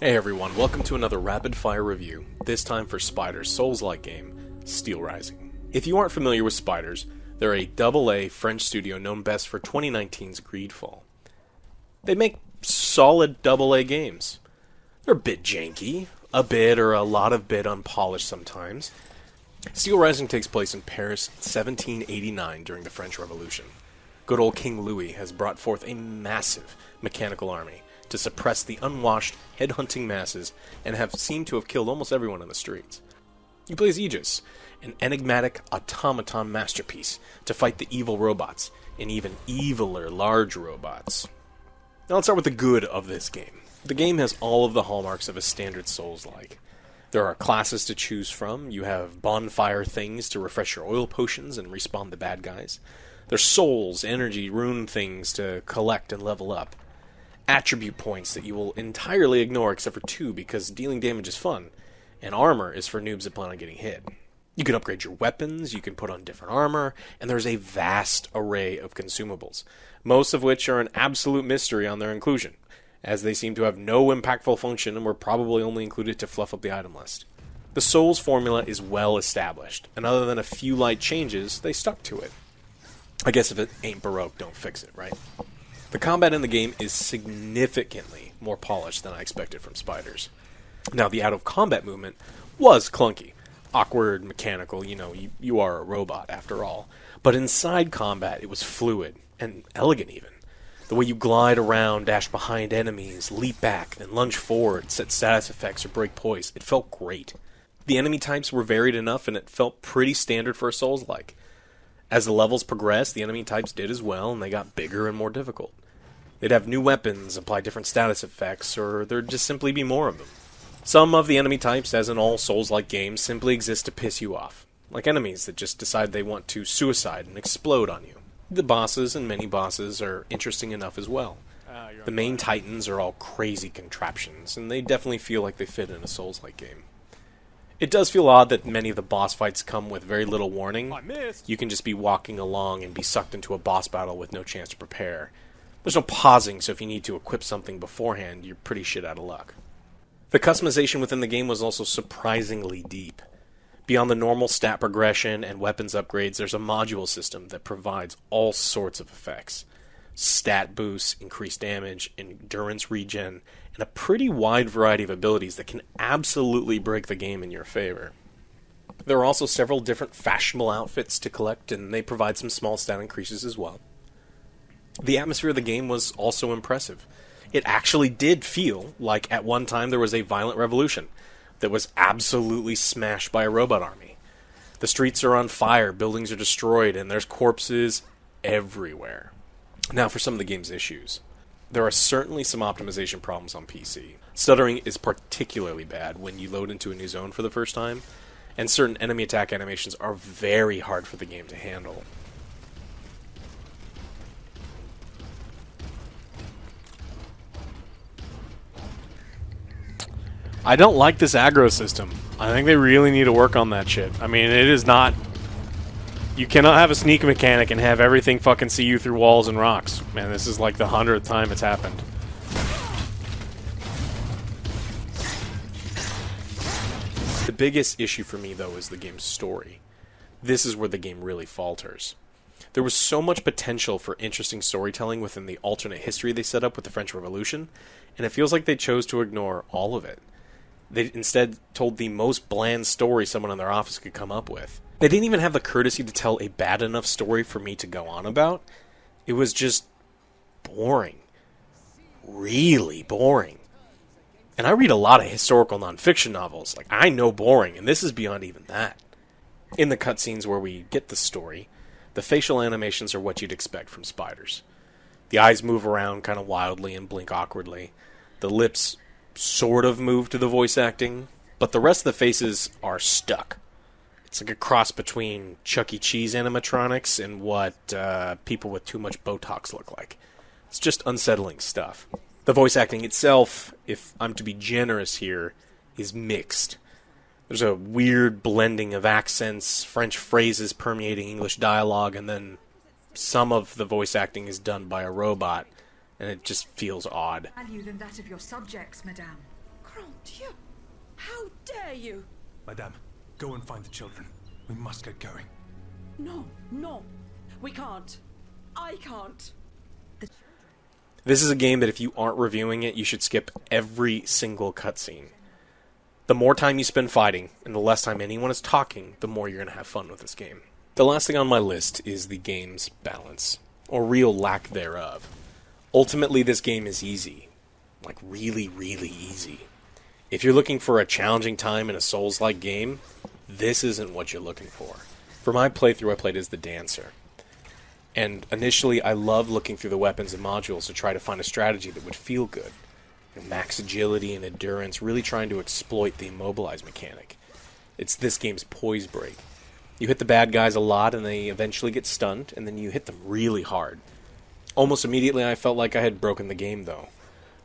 Hey everyone, welcome to another rapid fire review, this time for Spider's Souls-like game, Steel Rising. If you aren't familiar with Spiders, they're a AA French studio known best for 2019's Greedfall. They make solid AA games. They're a bit janky, a bit or a lot of bit unpolished sometimes. Steel Rising takes place in Paris 1789 during the French Revolution. Good old King Louis has brought forth a massive mechanical army to suppress the unwashed, head-hunting masses and have seemed to have killed almost everyone on the streets. You play as Aegis, an enigmatic automaton masterpiece, to fight the evil robots, and even eviler large robots. Now let's start with the good of this game. The game has all of the hallmarks of a standard Souls-like. There are classes to choose from, you have bonfire things to refresh your oil potions and respawn the bad guys. There's souls, energy, rune things to collect and level up. Attribute points that you will entirely ignore except for 2 because dealing damage is fun, and armor is for noobs that plan on getting hit. You can upgrade your weapons, you can put on different armor, and there's a vast array of consumables, most of which are an absolute mystery on their inclusion, as they seem to have no impactful function and were probably only included to fluff up the item list. The Souls formula is well established, and other than a few light changes, they stuck to it. I guess if it ain't Baroque, don't fix it, right? The combat in the game is significantly more polished than I expected from Spiders. Now, the out-of-combat movement was clunky. Awkward, mechanical, you are a robot after all. But inside combat, it was fluid, and elegant even. The way you glide around, dash behind enemies, leap back, then lunge forward, set status effects, or break poise, it felt great. The enemy types were varied enough, and it felt pretty standard for a Souls-like. As the levels progressed, the enemy types did as well, and they got bigger and more difficult. They'd have new weapons, apply different status effects, or there'd just simply be more of them. Some of the enemy types, as in all Souls-like games, simply exist to piss you off, like enemies that just decide they want to suicide and explode on you. The bosses and mini-bosses are interesting enough as well. The main titans are all crazy contraptions, and they definitely feel like they fit in a Souls-like game. It does feel odd that many of the boss fights come with very little warning. You can just be walking along and be sucked into a boss battle with no chance to prepare. There's no pausing, so if you need to equip something beforehand, you're pretty shit out of luck. The customization within the game was also surprisingly deep. Beyond the normal stat progression and weapons upgrades, there's a module system that provides all sorts of effects. Stat boosts, increased damage, endurance regen, and a pretty wide variety of abilities that can absolutely break the game in your favor. There are also several different fashionable outfits to collect, and they provide some small stat increases as well. The atmosphere of the game was also impressive. It actually did feel like at one time there was a violent revolution that was absolutely smashed by a robot army. The streets are on fire, buildings are destroyed, and there's corpses everywhere. Now for some of the game's issues. There are certainly some optimization problems on PC. Stuttering is particularly bad when you load into a new zone for the first time, and certain enemy attack animations are very hard for the game to handle. I don't like this aggro system. I think they really need to work on that shit. I mean, it is not... You cannot have a sneak mechanic and have everything fucking see you through walls and rocks. Man, this is like the 100th time it's happened. The biggest issue for me, though, is the game's story. This is where the game really falters. There was so much potential for interesting storytelling within the alternate history they set up with the French Revolution, and it feels like they chose to ignore all of it. They instead told the most bland story someone in their office could come up with. They didn't even have the courtesy to tell a bad enough story for me to go on about. It was just boring. Really boring. And I read a lot of historical nonfiction novels. Like, I know boring, and this is beyond even that. In the cutscenes where we get the story, the facial animations are what you'd expect from Spiders. The eyes move around kind of wildly and blink awkwardly. The lips sort of move to the voice acting, but the rest of the faces are stuck. It's like a cross between Chuck E. Cheese animatronics and what people with too much Botox look like. It's just unsettling stuff. The voice acting itself, if I'm to be generous here, is mixed. There's a weird blending of accents, French phrases permeating English dialogue, and then some of the voice acting is done by a robot, and it just feels odd. Value than that of your subjects, madame. Grand Dieu! How dare you! Madame, go and find the children. We must get going. No, no. We can't. I can't. This is a game that if you aren't reviewing it, you should skip every single cutscene. The more time you spend fighting, and the less time anyone is talking, the more you're going to have fun with this game. The last thing on my list is the game's balance, or real lack thereof. Ultimately, this game is easy. Like, really, really easy. If you're looking for a challenging time in a Souls-like game, this isn't what you're looking for. For my playthrough, I played as the Dancer. And initially, I loved looking through the weapons and modules to try to find a strategy that would feel good. Max agility and endurance, really trying to exploit the immobilize mechanic. It's this game's poise break. You hit the bad guys a lot and they eventually get stunned, and then you hit them really hard. Almost immediately I felt like I had broken the game though.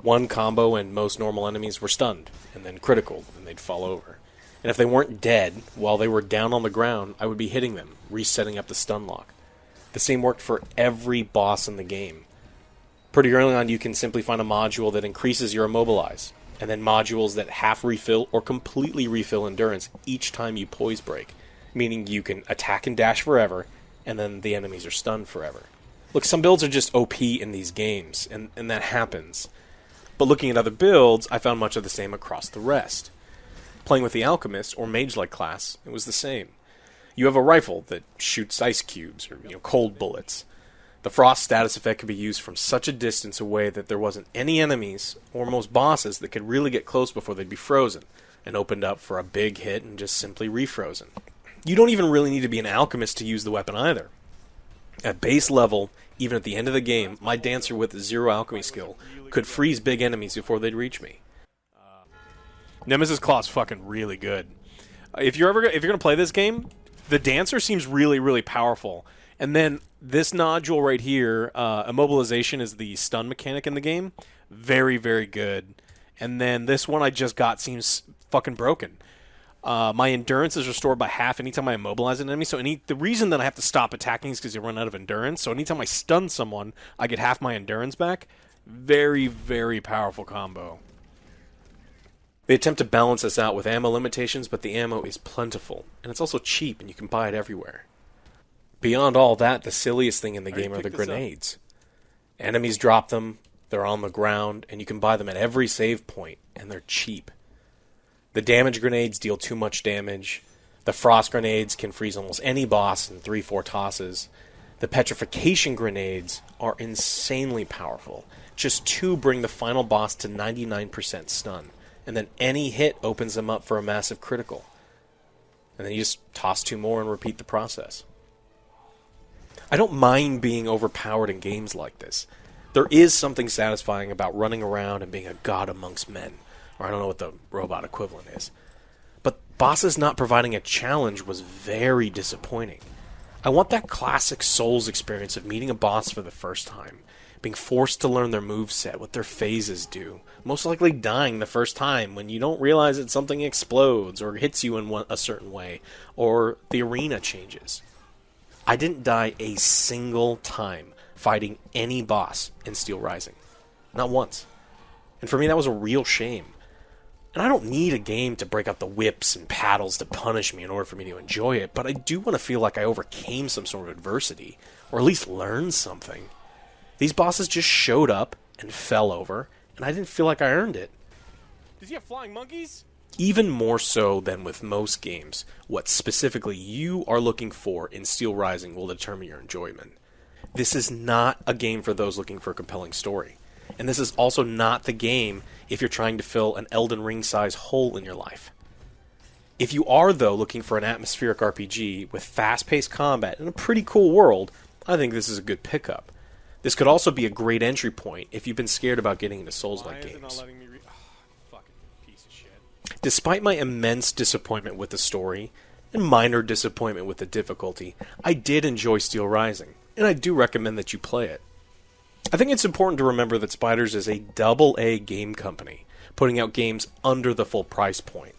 One combo and most normal enemies were stunned, and then critical, and they'd fall over. And if they weren't dead, while they were down on the ground, I would be hitting them, resetting up the stun lock. The same worked for every boss in the game. Pretty early on, you can simply find a module that increases your immobilize, and then modules that half refill or completely refill endurance each time you poise break, meaning you can attack and dash forever, and then the enemies are stunned forever. Look, some builds are just OP in these games, and that happens. But looking at other builds, I found much of the same across the rest. Playing with the Alchemist, or Mage-like class, it was the same. You have a rifle that shoots ice cubes, or cold bullets. The frost status effect could be used from such a distance away that there wasn't any enemies, or most bosses, that could really get close before they'd be frozen, and opened up for a big hit and just simply refrozen. You don't even really need to be an alchemist to use the weapon either. At base level, even at the end of the game, my Dancer with zero alchemy skill could freeze big enemies before they'd reach me. Nemesis Claw's fucking really good. If you're gonna play this game, the Dancer seems really, really powerful. And then this nodule right here, immobilization is the stun mechanic in the game. Very, very good. And then this one I just got seems fucking broken. My endurance is restored by half anytime I immobilize an enemy. So the reason that I have to stop attacking is because you run out of endurance. So anytime I stun someone, I get half my endurance back. Very, very powerful combo. They attempt to balance this out with ammo limitations, but the ammo is plentiful, and it's also cheap, and you can buy it everywhere. Beyond all that, the silliest thing in the game are the grenades. Enemies drop them, they're on the ground, and you can buy them at every save point, and they're cheap. The damage grenades deal too much damage. The frost grenades can freeze almost any boss in 3-4 tosses. The petrification grenades are insanely powerful. Just 2 bring the final boss to 99% stun. And then any hit opens them up for a massive critical. And then you just toss 2 more and repeat the process. I don't mind being overpowered in games like this. There is something satisfying about running around and being a god amongst men. Or I don't know what the robot equivalent is. But bosses not providing a challenge was very disappointing. I want that classic Souls experience of meeting a boss for the first time. Being forced to learn their moveset, what their phases do. Most likely dying the first time when you don't realize that something explodes or hits you in a certain way, or the arena changes. I didn't die a single time fighting any boss in Steel Rising. Not once. And for me that was a real shame. And I don't need a game to break out the whips and paddles to punish me in order for me to enjoy it, but I do want to feel like I overcame some sort of adversity, or at least learned something. These bosses just showed up and fell over, and I didn't feel like I earned it. Does he have flying monkeys? Even more so than with most games, what specifically you are looking for in Steel Rising will determine your enjoyment. This is not a game for those looking for a compelling story. And this is also not the game if you're trying to fill an Elden Ring-size hole in your life. If you are, though, looking for an atmospheric RPG with fast-paced combat and a pretty cool world, I think this is a good pickup. This could also be a great entry point if you've been scared about getting into Souls-like games. Fucking piece of shit. Despite my immense disappointment with the story, and minor disappointment with the difficulty, I did enjoy Steel Rising, and I do recommend that you play it. I think it's important to remember that Spiders is a AA game company, putting out games under the full price point.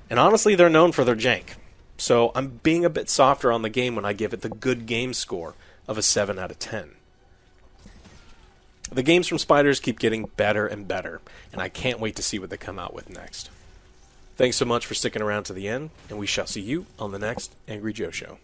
And honestly, they're known for their jank. So I'm being a bit softer on the game when I give it the good game score of a 7 out of 10. The games from Spiders keep getting better and better, and I can't wait to see what they come out with next. Thanks so much for sticking around to the end, and we shall see you on the next Angry Joe Show.